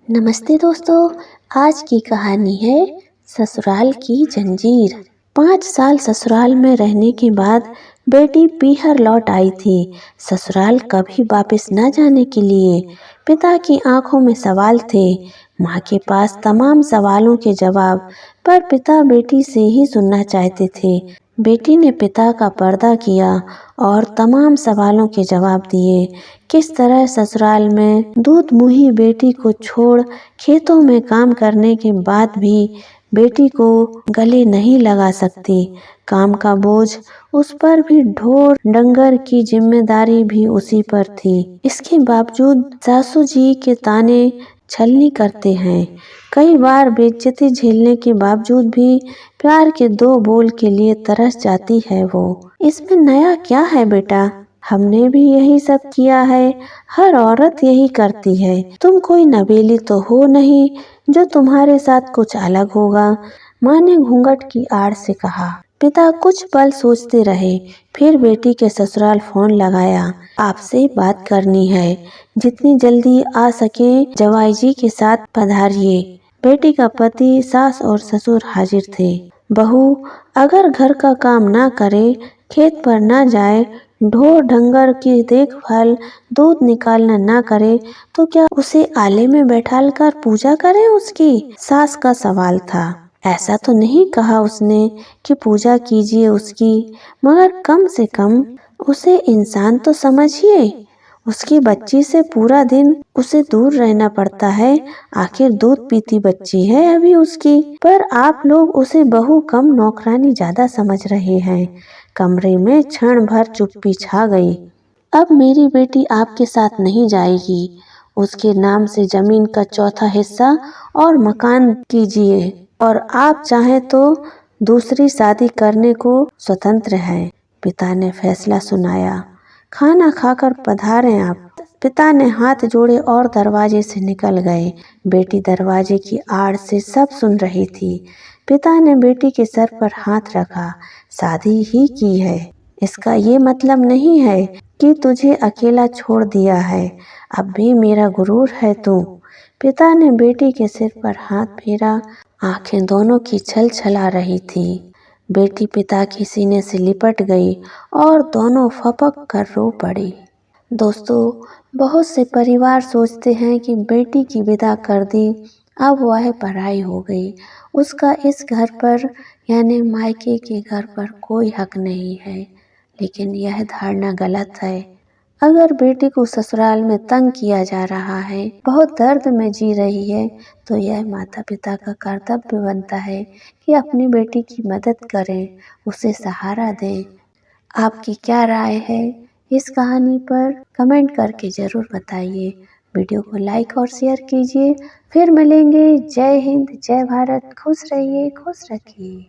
नमस्ते दोस्तों। आज की कहानी है ससुराल की जंजीर। 5 साल ससुराल में रहने के बाद बेटी पीहर लौट आई थी, ससुराल कभी वापस न जाने के लिए। पिता की आंखों में सवाल थे, माँ के पास तमाम सवालों के जवाब, पर पिता बेटी से ही सुनना चाहते थे। बेटी ने पिता का पर्दा किया और तमाम सवालों के जवाब दिए। किस तरह ससुराल में दूध मुही बेटी को छोड़ खेतों में काम करने के बाद भी बेटी को गले नहीं लगा सकती। काम का बोझ उस पर भी, ढोर डंगर की जिम्मेदारी भी उसी पर थी। इसके बावजूद सासू जी के ताने छलनी करते हैं। कई बार बेइज्जती झेलने के बावजूद भी प्यार के 2 बोल के लिए तरस जाती है वो। इसमें नया क्या है बेटा, हमने भी यही सब किया है, हर औरत यही करती है। तुम कोई नवेली तो हो नहीं जो तुम्हारे साथ कुछ अलग होगा, माँ ने घूंघट की आड़ से कहा। पिता कुछ पल सोचते रहे, फिर बेटी के ससुराल फोन लगाया। आपसे बात करनी है, जितनी जल्दी आ सके जवाई जी के साथ पधारिए। बेटी का पति, सास और ससुर हाजिर थे। बहू अगर घर का काम ना करे, खेत पर ना जाए, ढोर ढंगर की देखभाल, दूध निकालना ना करे, तो क्या उसे आले में बैठाल कर पूजा करें उसकी? सास का सवाल था। ऐसा तो नहीं कहा उसने कि पूजा कीजिए उसकी, मगर कम से कम उसे इंसान तो समझिए। उसकी बच्ची से पूरा दिन उसे दूर रहना पड़ता है, आखिर दूध पीती बच्ची है अभी उसकी। पर आप लोग उसे बहू कम नौकरानी ज्यादा समझ रहे हैं। कमरे में क्षण भर चुप्पी छा गई। अब मेरी बेटी आपके साथ नहीं जाएगी, उसके नाम से जमीन का चौथा हिस्सा और मकान कीजिए, और आप चाहें तो दूसरी शादी करने को स्वतंत्र हैं। पिता ने फैसला सुनाया। खाना खाकर पधारें आप। पिता ने हाथ जोड़े और दरवाजे से निकल गए। बेटी दरवाजे की आड़ से सब सुन रही थी। पिता ने बेटी के सर पर हाथ रखा। शादी ही की है, इसका ये मतलब नहीं है कि तुझे अकेला छोड़ दिया है। अब भी मेरा गुरूर है तू। पिता ने बेटी के सिर पर हाथ फेरा। आंखें दोनों की छल छला रही थी। बेटी पिता के सीने से लिपट गई और दोनों फपक कर रो पड़ी। दोस्तों, बहुत से परिवार सोचते हैं कि बेटी की विदा कर दी, अब वह पराई हो गई, उसका इस घर पर यानी मायके के घर पर कोई हक नहीं है। लेकिन यह धारणा गलत है। अगर बेटी को ससुराल में तंग किया जा रहा है, बहुत दर्द में जी रही है, तो यह माता पिता का कर्तव्य बनता है कि अपनी बेटी की मदद करें, उसे सहारा दें। आपकी क्या राय है इस कहानी पर? कमेंट करके ज़रूर बताइए। वीडियो को लाइक और शेयर कीजिए। फिर मिलेंगे। जय हिंद, जय भारत। खुश रहिए, खुश रखिए।